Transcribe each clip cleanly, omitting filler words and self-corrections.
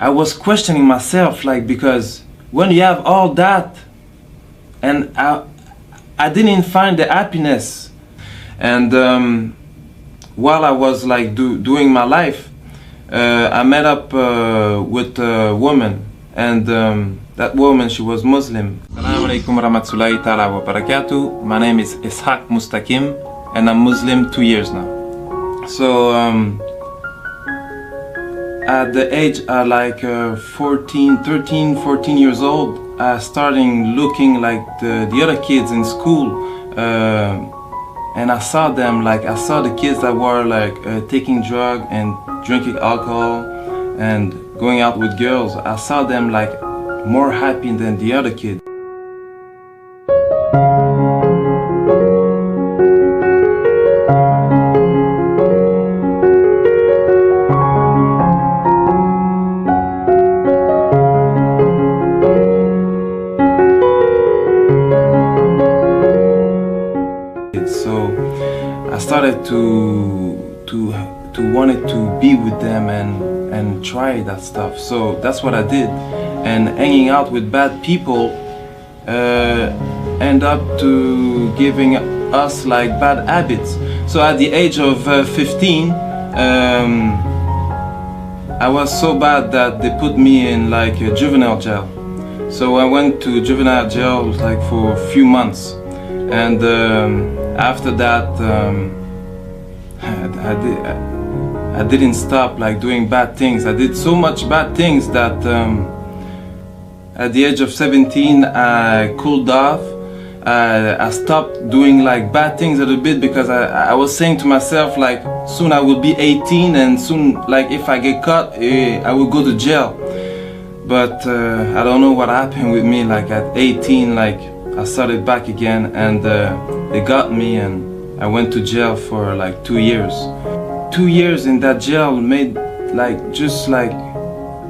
I was questioning myself, like, because when you have all that, and I didn't find the happiness. And while I was like doing my life, I met up with a woman, and that woman, she was Muslim. Assalamu alaikum warahmatullahi ta'ala wa barakatuh. My name is Ishaq Mustaqim, and I'm Muslim 2 years now. So at the age like 13, 14 years old, I started looking like the other kids in school, and I saw them, like I saw the kids that were like taking drugs and drinking alcohol and going out with girls. I saw them like more happy than the other kids. So I started to wanted to be with them and try that stuff. So that's what I did. And hanging out with bad people end up to giving us like bad habits. So at the age of 15, I was so bad that they put me in like a juvenile jail. So I went to juvenile jail like for a few months, and after that I didn't stop like doing bad things. I did so much bad things that at the age of 17 I cooled off. I stopped doing like bad things a little bit, because I was saying to myself, like, soon I will be 18, and soon, like, if I get caught, I will go to jail. But I don't know what happened with me. Like at 18, like I started back again, and they got me, and I went to jail for like 2 years. 2 years in that jail made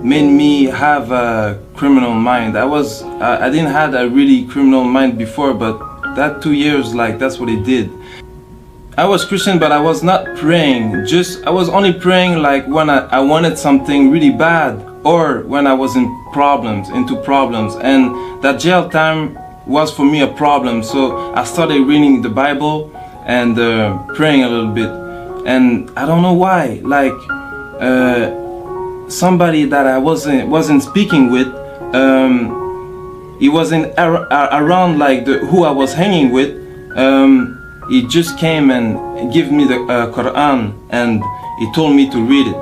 me have a criminal mind. I didn't have a really criminal mind before, but that 2 years, like, that's what it did. I was Christian, but I was not praying. I was only praying like when I wanted something really bad, or when I was into problems, and that jail time was for me a problem. So I started reading the Bible and praying a little bit, and I don't know why, like somebody that I wasn't speaking with, he wasn't around like who I was hanging with. He just came and gave me the Quran, and he told me to read it.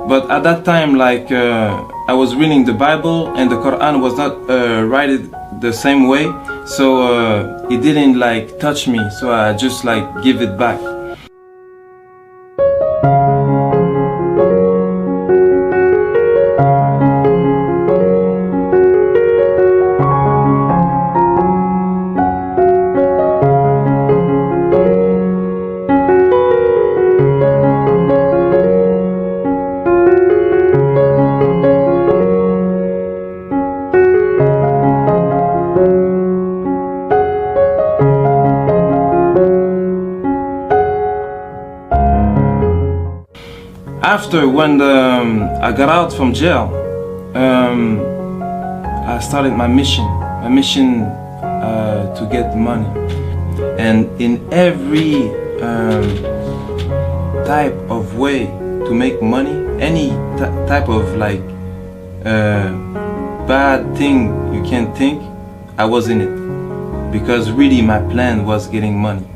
But at that time, like I was reading the Bible, and the Quran was not written the same way, so it didn't like touch me. So I just like give it back. After, when I got out from jail, I started my mission to get money. And in every type of way to make money, any type of like bad thing you can think, I was in it, because really my plan was getting money.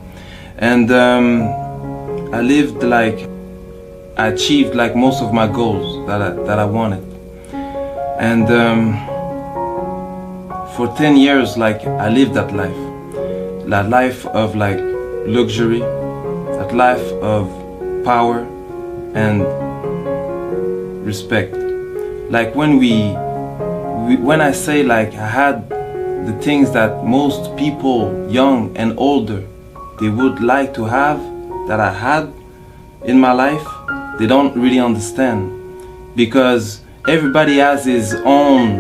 And I lived like, I achieved like most of my goals that I wanted. And for 10 years, like, I lived that life of like luxury, that life of power and respect. Like when I say like I had the things that most people, young and older, they would like to have, that I had in my life, they don't really understand, because everybody has his own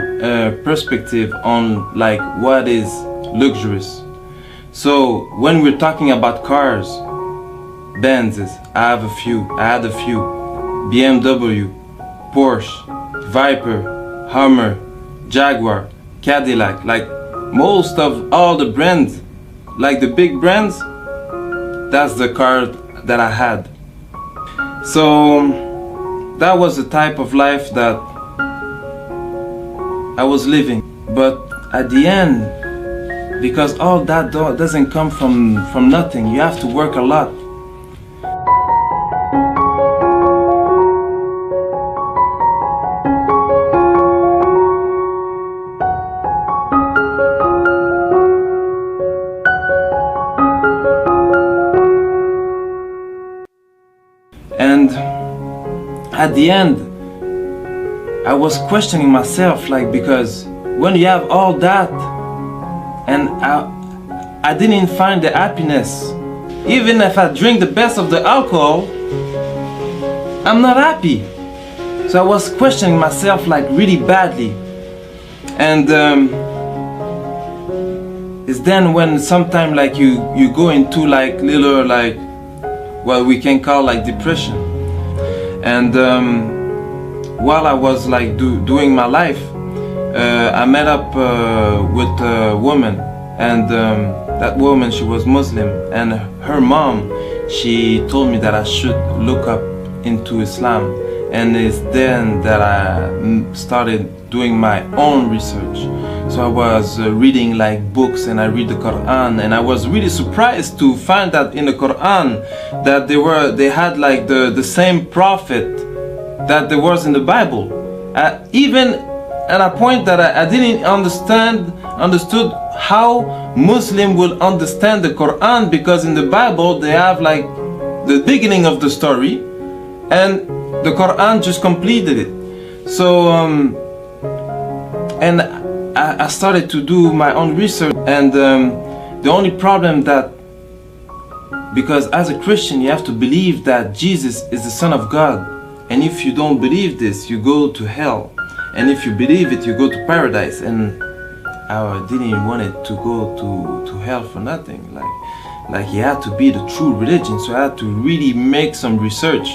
perspective on like what is luxurious. So when we're talking about cars, Benzes, I had a few, BMW, Porsche, Viper, Hummer, Jaguar, Cadillac, like most of all the brands, like the big brands, that's the car that I had. So that was the type of life that I was living. But at the end, because all that doesn't come from nothing, you have to work a lot. And at the end, I was questioning myself, like, because when you have all that, and I didn't find the happiness. Even if I drink the best of the alcohol, I'm not happy. So I was questioning myself, like, really badly. And it's then when sometime, like, you go into like little, like, what we can call like depression. And while I was like doing my life, I met up with a woman, and that woman, she was Muslim, and her mom, she told me that I should look up into Islam. And it's then that I started doing my own research. So I was reading like books, and I read the Quran, and I was really surprised to find that in the Quran that they had like the same prophet that there was in the Bible. Even at a point that I didn't understood how Muslim will understand the Quran, because in the Bible they have like the beginning of the story, and the Quran just completed it. So and I started to do my own research, and the only problem that, because as a Christian you have to believe that Jesus is the Son of God, and if you don't believe this, you go to hell, and if you believe it, you go to paradise. And I didn't want it to go to hell for nothing. Like it had to be the true religion, so I had to really make some research.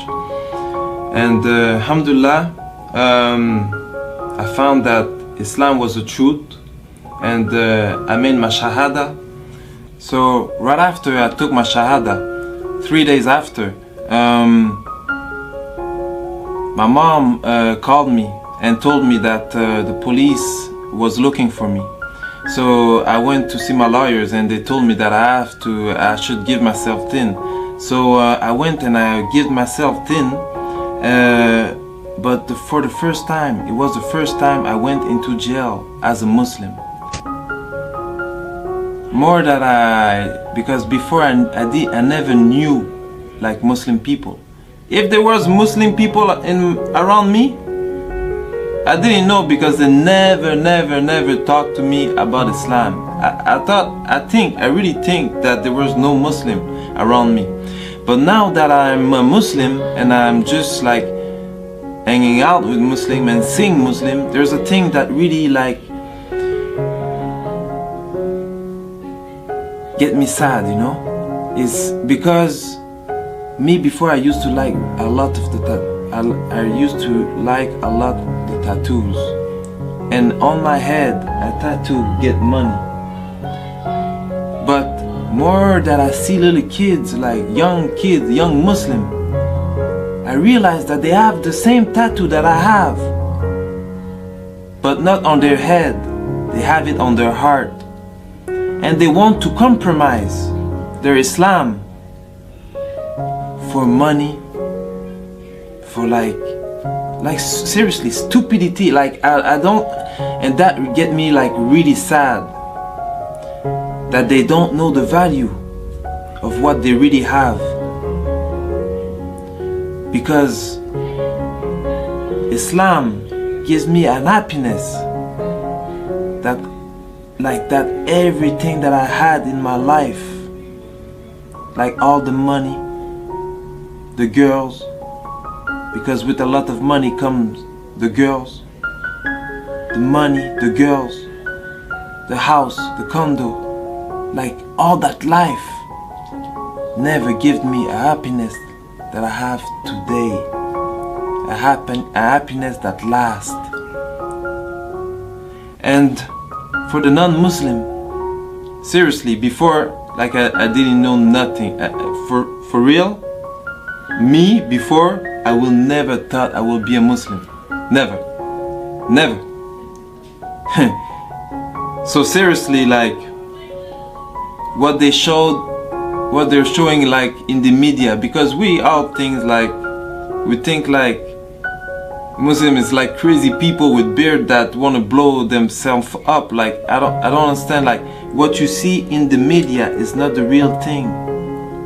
And alhamdulillah, I found that Islam was the truth, and I made my shahada. So right after I took my shahada, 3 days after, my mom called me and told me that the police was looking for me. So I went to see my lawyers, and they told me that I should give myself thin. So I went and I gave myself thin. But for the first time, it was the first time I went into jail as a Muslim. More that because before I never knew like Muslim people. If there was Muslim people around me, I didn't know, because they never talked to me about Islam. I really think that there was no Muslim around me. But now that I'm a Muslim and I'm just like hanging out with Muslim and seeing Muslim, there's a thing that really like get me sad, you know? Is because me, before I used to like a lot of I used to like a lot the tattoos, and on my head I tattoo get money. But more that I see little kids, like young Muslim, I realize that they have the same tattoo that I have, but not on their head. They have it on their heart, and they want to compromise their Islam for money, for like seriously stupidity. Like I don't, and that get me like really sad, that they don't know the value of what they really have. Because Islam gives me an happiness that everything that I had in my life, like all the money, the girls, because with a lot of money comes the girls, the money, the girls, the house, the condo, like all that life never give me a happiness that I have today, a happiness that lasts. And for the non-Muslim, seriously, before, like I didn't know nothing. For real, me before, I will never thought I will be a Muslim. Never. Never. So seriously, like what they're showing like in the media, because we all think like Muslim is like crazy people with beard that want to blow themselves up. Like I don't understand. Like what you see in the media is not the real thing.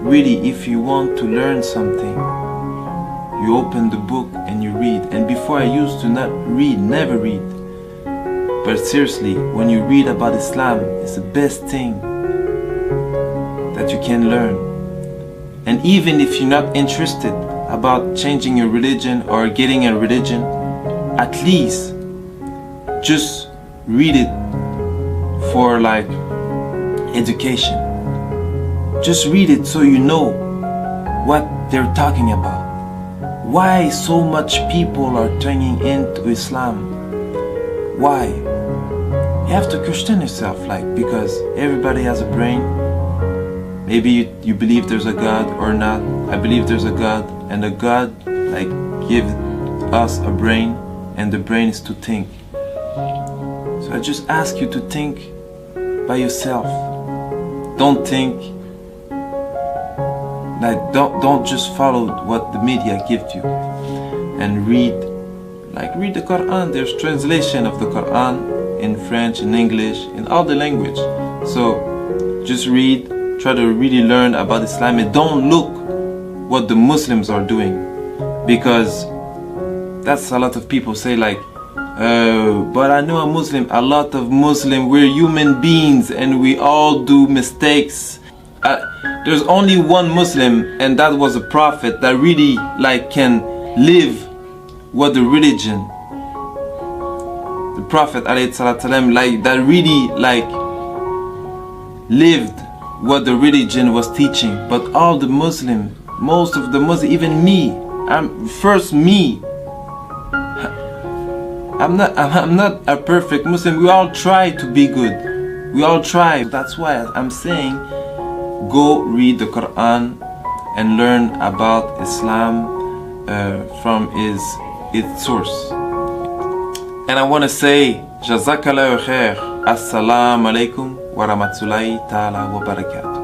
Really, if you want to learn something, you open the book and you read. And before I used to not read, never read. But seriously, when you read about Islam, it's the best thing that you can learn. And even if you're not interested about changing your religion or getting a religion, at least just read it for like education. Just read it so you know what they're talking about. Why so much people are turning into Islam? Why? You have to question yourself, like, because everybody has a brain. Maybe you believe there's a God or not. I believe there's a God, and the God like gives us a brain, and the brain is to think. So I just ask you to think by yourself. Don't think like don't just follow what the media gives you, and read the Quran. There's translation of the Quran in French, in English, in all the language. So just read, try to really learn about Islam, and don't look what the Muslims are doing, because that's a lot of people say like, but I know a Muslim. A lot of Muslim, we're human beings and we all do mistakes. There's only one Muslim, and that was a prophet that really like can live what the religion, the prophet ﷺ, like that really like lived what the religion was teaching. But all the Muslim, most of the Muslim, even me, I'm not a perfect Muslim. We all try to be good. We all try. That's why I'm saying, go read the Quran and learn about Islam from its source. And I want to say, Jazakallahu khair. Assalamu alaikum wa rahmatullahi ta'ala wa barakatuh.